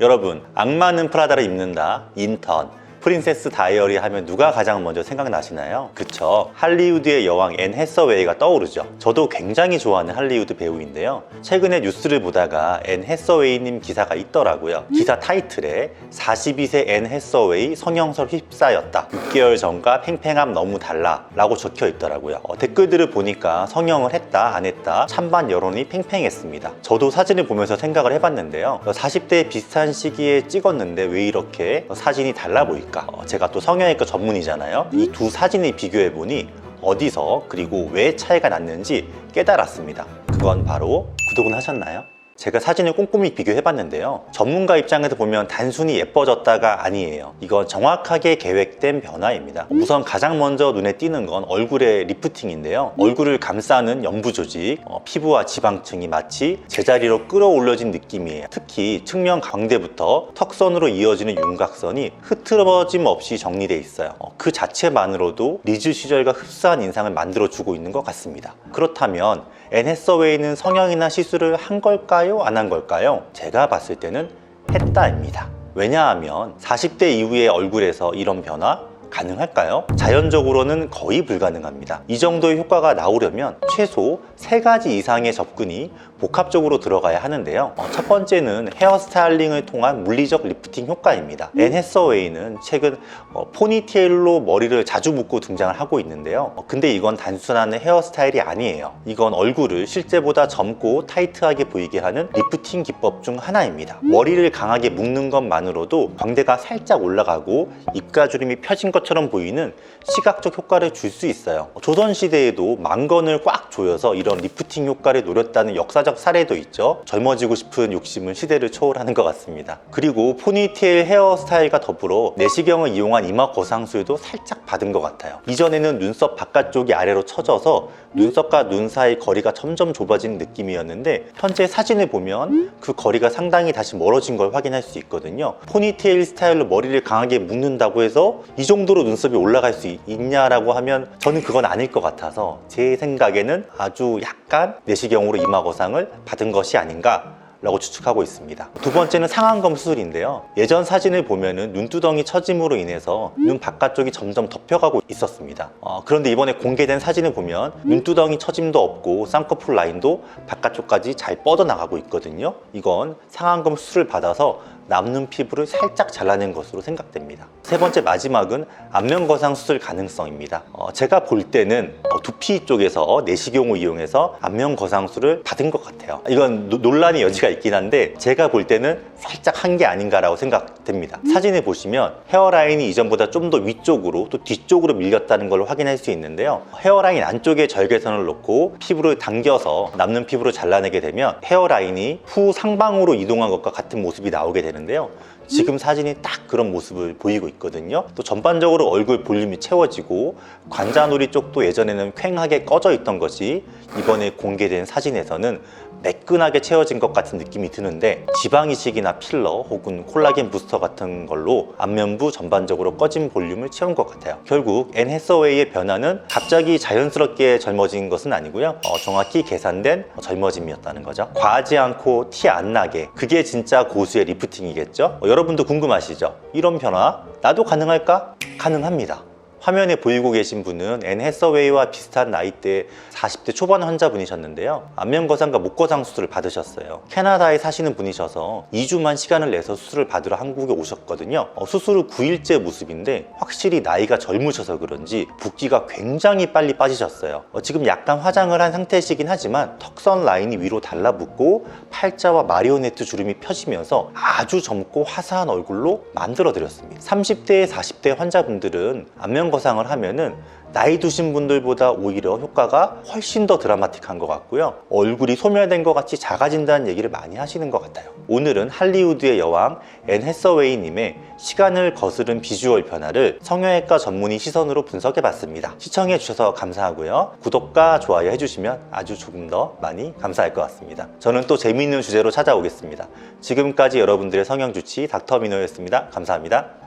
여러분, 악마는 프라다를 입는다, 인턴, 프린세스 다이어리 하면 누가 가장 먼저 생각나시나요? 그쵸, 할리우드의 여왕 앤 해서웨이가 떠오르죠. 저도 굉장히 좋아하는 할리우드 배우인데요, 최근에 뉴스를 보다가 앤 해서웨이님 기사가 있더라고요. 기사 타이틀에 42세 앤 해서웨이 성형설 휩싸였다, 6개월 전과 팽팽함 너무 달라 라고 적혀 있더라고요. 댓글들을 보니까 성형을 했다 안 했다 찬반 여론이 팽팽했습니다. 저도 사진을 보면서 생각을 해봤는데요, 40대 비슷한 시기에 찍었는데 왜 이렇게 사진이 달라 보일까? 제가 또 성형외과 전문이잖아요. 이 두 사진을 비교해보니 어디서 그리고 왜 차이가 났는지 깨달았습니다. 그건 바로, 구독은 하셨나요? 제가 사진을 꼼꼼히 비교해봤는데요, 전문가 입장에서 보면 단순히 예뻐졌다가 아니에요. 이건 정확하게 계획된 변화입니다. 우선 가장 먼저 눈에 띄는 건 얼굴의 리프팅인데요, 얼굴을 감싸는 연부 조직, 피부와 지방층이 마치 제자리로 끌어올려진 느낌이에요. 특히 측면 광대부터 턱선으로 이어지는 윤곽선이 흐트러짐 없이 정리되어 있어요. 그 자체만으로도 리즈 시절과 흡사한 인상을 만들어주고 있는 것 같습니다. 그렇다면 앤 해서웨이는 성형이나 시술을 한 걸까요? 안 한 걸까요? 제가 봤을 때는 했다입니다. 왜냐하면 40대 이후의 얼굴에서 이런 변화 가능할까요? 자연적으로는 거의 불가능합니다. 이 정도의 효과가 나오려면 최소 3가지 이상의 접근이 복합적으로 들어가야 하는데요, 첫 번째는 헤어스타일링을 통한 물리적 리프팅 효과입니다. 앤 해서웨이는 최근 포니테일로 머리를 자주 묶고 등장을 하고 있는데요, 근데 이건 단순한 헤어스타일이 아니에요. 이건 얼굴을 실제보다 젊고 타이트하게 보이게 하는 리프팅 기법 중 하나입니다. 머리를 강하게 묶는 것만으로도 광대가 살짝 올라가고 입가주름이 펴진 것처럼 보이는 시각적 효과를 줄 수 있어요. 조선시대에도 망건을 꽉 조여서 이런 리프팅 효과를 노렸다는 역사적 사례도 있죠. 젊어지고 싶은 욕심은 시대를 초월하는 것 같습니다. 그리고 포니테일 헤어스타일과 더불어 내시경을 이용한 이마 거상술도 살짝 받은 것 같아요. 이전에는 눈썹 바깥쪽이 아래로 처져서 눈썹과 눈 사이 거리가 점점 좁아지는 느낌이었는데, 현재 사진을 보면 그 거리가 상당히 다시 멀어진 걸 확인할 수 있거든요. 포니테일 스타일로 머리를 강하게 묶는다고 해서 이 정도로 눈썹이 올라갈 수 있냐라고 하면 저는 그건 아닐 것 같아서, 제 생각에는 아주 약간 내시경으로 이마 거상을 받은 것이 아닌가 라고 추측하고 있습니다. 두 번째는 상안검 수술인데요, 예전 사진을 보면은 눈두덩이 처짐으로 인해서 눈 바깥쪽이 점점 덮여가고 있었습니다. 그런데 이번에 공개된 사진을 보면 눈두덩이 처짐도 없고 쌍꺼풀 라인도 바깥쪽까지 잘 뻗어나가고 있거든요. 이건 상안검 수술을 받아서 남는 피부를 살짝 잘라낸 것으로 생각됩니다. 세 번째, 마지막은 안면거상 수술 가능성입니다. 제가 볼 때는 두피 쪽에서 내시경을 이용해서 안면거상술을 받은 것 같아요. 이건 논란의 여지가 있긴 한데 제가 볼 때는 살짝 한 게 아닌가라고 생각됩니다. 사진을 보시면 헤어라인이 이전보다 좀 더 위쪽으로 또 뒤쪽으로 밀렸다는 걸 확인할 수 있는데요, 헤어라인 안쪽에 절개선을 놓고 피부를 당겨서 남는 피부를 잘라내게 되면 헤어라인이 후 상방으로 이동한 것과 같은 모습이 나오게 되는데요, 지금 사진이 딱 그런 모습을 보이고 있거든요. 또 전반적으로 얼굴 볼륨이 채워지고 관자놀이 쪽도 예전에는 퀭하게 꺼져 있던 것이 이번에 공개된 사진에서는 매끈하게 채워진 것 같은 느낌이 드는데, 지방 이식이나 필러 혹은 콜라겐 부스터 같은 걸로 안면부 전반적으로 꺼진 볼륨을 채운 것 같아요. 결국 앤 해서웨이의 변화는 갑자기 자연스럽게 젊어진 것은 아니고요, 정확히 계산된 젊어짐이었다는 거죠. 과하지 않고 티 안 나게, 그게 진짜 고수의 리프팅이겠죠. 여러분도 궁금하시죠? 이런 변화 나도 가능할까? 가능합니다. 화면에 보이고 계신 분은 앤 해서웨이와 비슷한 나이대 40대 초반 환자분이셨는데요, 안면거상과 목거상 수술을 받으셨어요. 캐나다에 사시는 분이셔서 2주만 시간을 내서 수술을 받으러 한국에 오셨거든요. 수술 후 9일째 모습인데 확실히 나이가 젊으셔서 그런지 붓기가 굉장히 빨리 빠지셨어요. 지금 약간 화장을 한 상태시긴 하지만 턱선 라인이 위로 달라붙고 팔자와 마리오네트 주름이 펴지면서 아주 젊고 화사한 얼굴로 만들어 드렸습니다. 30대, 40대 환자분들은 안면거상을 하면은 나이 드신 분들보다 오히려 효과가 훨씬 더 드라마틱한 것 같고요, 얼굴이 소멸된 것 같이 작아진다는 얘기를 많이 하시는 것 같아요. 오늘은 할리우드의 여왕 앤 해서웨이님의 시간을 거스른 비주얼 변화를 성형외과 전문의 시선으로 분석해봤습니다. 시청해주셔서 감사하고요, 구독과 좋아요 해주시면 아주 조금 더 많이 감사할 것 같습니다. 저는 또 재미있는 주제로 찾아오겠습니다. 지금까지 여러분들의 성형주치 닥터민호였습니다. 감사합니다.